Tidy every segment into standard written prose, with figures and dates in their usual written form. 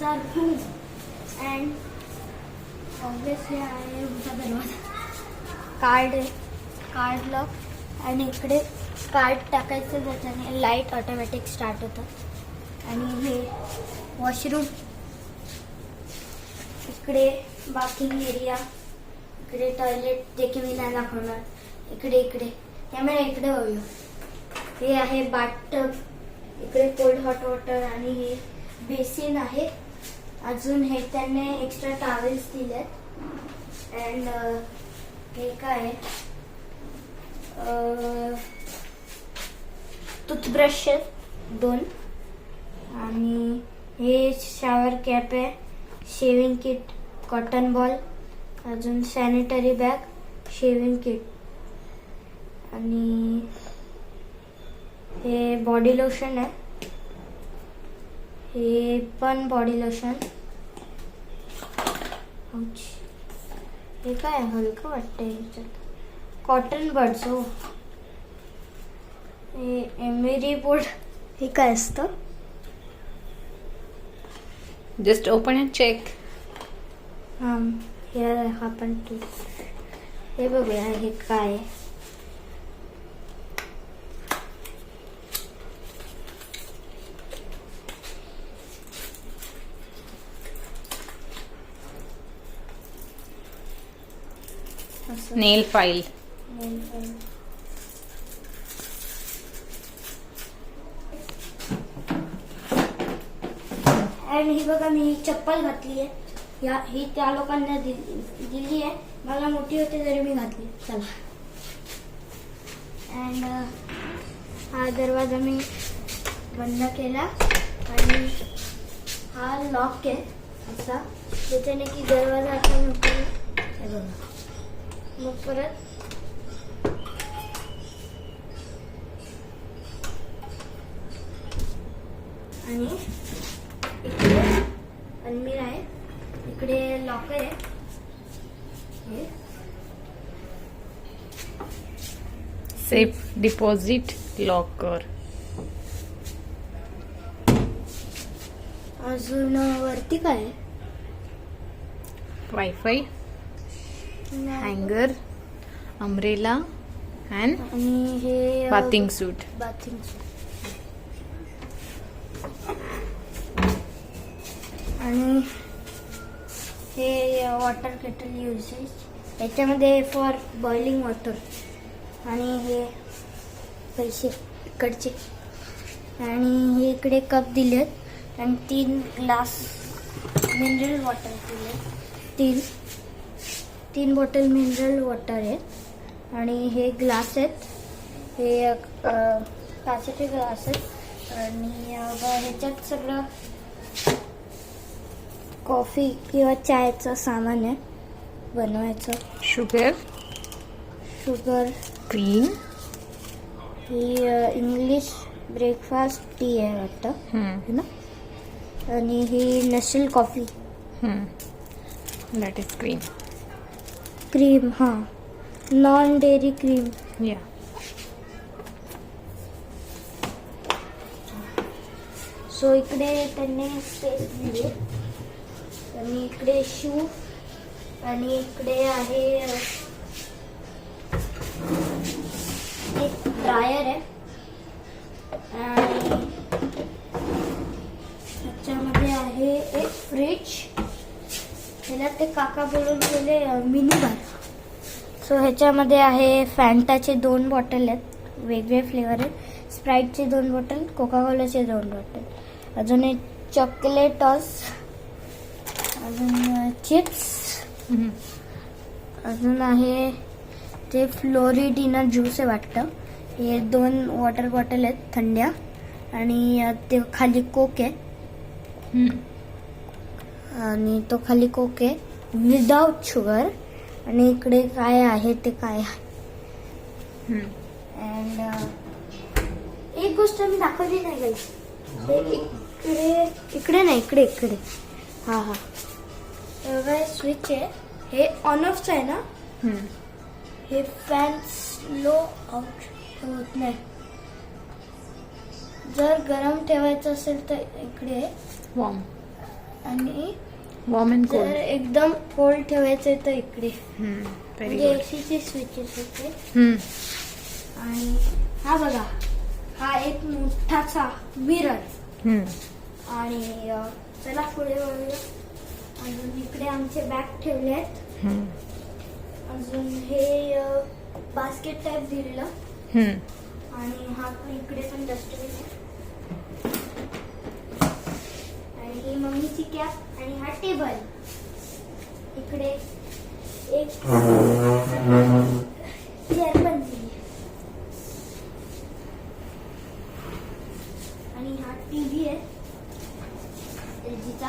आमचा room and obviously आहे आमचा दरवाजा. कार्ड लॉक आणि इकडे कार्ड टाकायचं ज्याच्याने लाईट ऑटोमॅटिक स्टार्ट होतं. आणि हे वॉशरूम. इकडे बाथिंग एरिया. इकडे टॉयलेट जे की मी नाही दाखवणार. इकडे कॅमेरा इकडे होईल. हे आहे बाथटब. इकडे कोल्ड हॉट वॉटर आणि हे बेसिन आहे. अजून हे त्यांनी एक्स्ट्रा टॉवेल्स दिले. अँड हे काय टूथब्रश 2 आणि हे शॉवर कॅप आहे. शेविंग किट, कॉटन बॉल, अजून सॅनिटरी बॅग, शेविंग किट आणि हे बॉडी लोशन आहे. हे पण बॉडी लोशन. हे काय हलकं वाटतंय ह्याच्यात. Cotton buds. हो हे एमेरी बोर्ड. हे काय असतं? Just open and check. हे आपण हे बघूया हे काय. Nail file. आणि ही बघा मी चप्पल घातली आहे. ही त्या लोकांना दिली आहे. मला मोठी होते तरी मी घातली. चला. अँड हा दरवाजा मी बंद केला आणि हा लॉक आहे असा त्याच्याने की दरवाजा आता नको. मग परत आणि इकडे अलमीरा आहे. इकडे लॉकर आहे. Safe deposit locker. अजून वरती काय आहे? वायफाय, हँगर, अम्ब्रेला अँड आणि हे बाथिंग सूट. आणि हे वॉटर केटल युसेज. याच्यामध्ये फॉर बॉइलिंग वॉटर. आणि हे पैसे इकडचे. आणि हे इकडे कप दिलेत आणि 3 ग्लास मिनरल वॉटर दिले. 3 बॉटल मिनरल वॉटर आहेत. आणि हे ग्लास आहेत. हे काचेचे ग्लास आहेत. आणि ह्याच्यात सगळं कॉफी किंवा चायचं सामान आहे बनवायचं. Sugar, cream. ही इंग्लिश ब्रेकफास्ट टी आहे वाटतं है ना. आणि ही Nestle coffee. That is cream. हां, non dairy cream. Yeah. So इकडे त्यांनी स्पेस दिली. आणि इकडे शू. आणि इकडे आहे एक ड्रायर आहे. आणि त्याच्यामध्ये आहे एक फ्रिज. ह्याला ते काका बोलून गेले मिनी बार. सो ह्याच्यामध्ये आहे फॅन्टाचे 2 बॉटल आहेत. वेगवेगळे फ्लेवर आहेत. स्प्राईटचे 2 बॉटल, कोका कोलाचे 2 बॉटल. अजून एक चॉकलेटॉस. अजून चिप्स. अजून आहे ते फ्लोरिडिना ज्यूस आहे वाटतं. हे 2 वॉटर बॉटल आहेत थंड्या. आणि ते खाली कोक आहे. आणि तो खाली कोक आहे विदाउट शुगर. आणि इकडे काय आहे ते काय आहे. अँड एक गोष्ट मी दाखवली नाही गाईस. इकडे नाही, इकडे. हा स्विच आहे. हे ऑन ऑफ आहे ना. हे फॅन स्लो आउट होत नाही. जर गरम ठेवायचं असेल तर इकडे वॉर्म. आणि वॉर्म अँड जर कोल्ड. एकदम कोल्ड ठेवायचंय तर इकडे व्हेरी म्हणजे गुड. एसीचे स्विचेस होते. आणि हा बघा, हा एक मोठासा मिरर. आणि चला पुढे वळूया. अजून इकडे आमचे बॅग ठेवले आहेत. अजून हे बास्केट टाईप दिलेलं. आणि हा इकडे पण डस्टबिन आहे. आणि ही मम्मीची कॅप आणि हा टेबल. इकडे एक चेअर पण दिली. आणि हा टीव्ही आहे LGचा.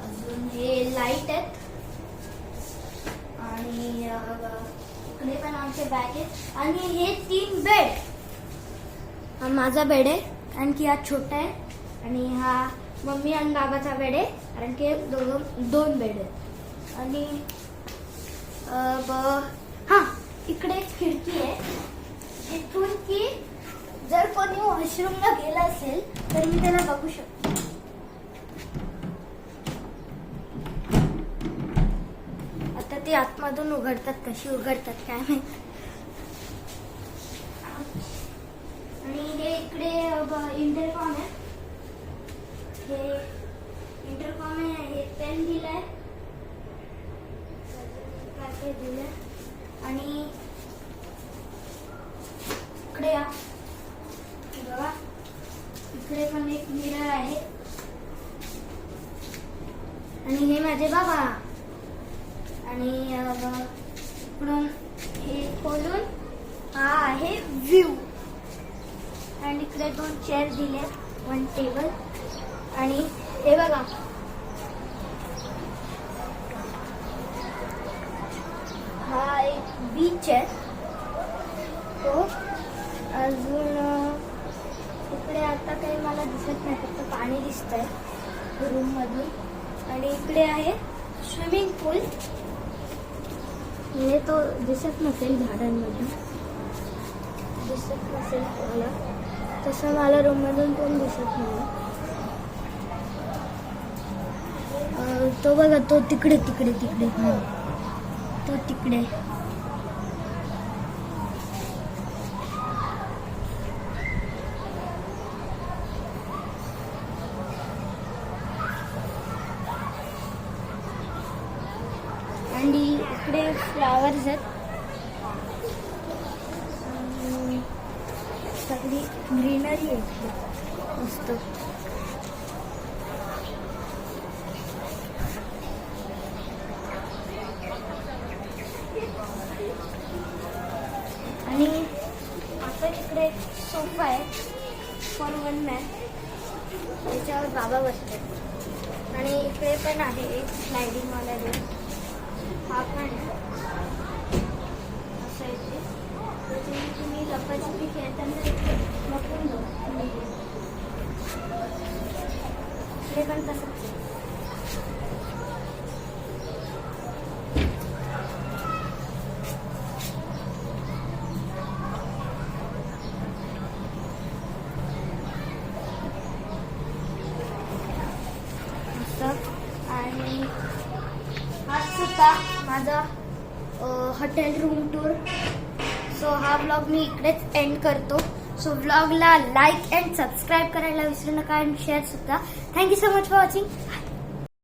अजून हे लाईट आहेत. आणि इकडे पण आमचे बॅग आहेत. आणि हे 3 बेड. हा माझा बेड आहे कारण की हा छोटा आहे. आणि हा मम्मी आणि बाबाचा बेड आहे कारण की 2 बेड आहेत. आणि हा इकडे एक खिडकी आहे इथून की जर कोणी वॉशरूमला गेला असेल तर मी त्याला बघू शकतो. आता ते आतमधून उघडतात, कशी उघडतात काय माहिती. आणि हे इकडे इंटरकॉम आहे. हे इंटरकॉम आहे. हे पेन दिलाय, काय दिलंय. आणि इकडे या बघा, इकडे पण एक मिरर आहे. आणि हे माझे बाबा. आणि इकडून हे खोलून हा आहे व्ह्यू. आणि इकडे 2 चेअर दिले, 1 टेबल. आणि हे बघा, हा एक बीच आहे तो. अजून इकडे आता काही मला दिसत नाही, फक्त पाणी दिसतंय रूम मधून. आणि इकडे आहे स्विमिंग पूल. हे तो दिसत नसेल झाडांमधून, दिसत नसेल मला, तसं मला रूम मधून पण दिसत नाही. तो बघा, तो तिकडे तिकडे तिकडे तो तिकडे. आणि इकडे फ्लावर्स आहेत. सगळी ग्रीनरी आहे मस्त. आणि आता इकडे सोफा आहे फॉर 1 मॅन, त्याच्यावर बाबा बसले. आणि इकडे पण आहे एक स्लायडिंग वाला रूम. हा पण आहे असं इथे. त्याच्यामुळे तुम्ही लपाछपी खेळताना इथे लपून जाऊ. इकडे पण तसंच आहे. आणि हाच होता माझा हॉटेल रूम टूर. सो हा व्लॉग मी इकडेच एंड करतो. सो व्लॉगला लाईक अँड सबस्क्राईब करायला विसरू नका आणि शेअर सुद्धा. Thank you so much for watching.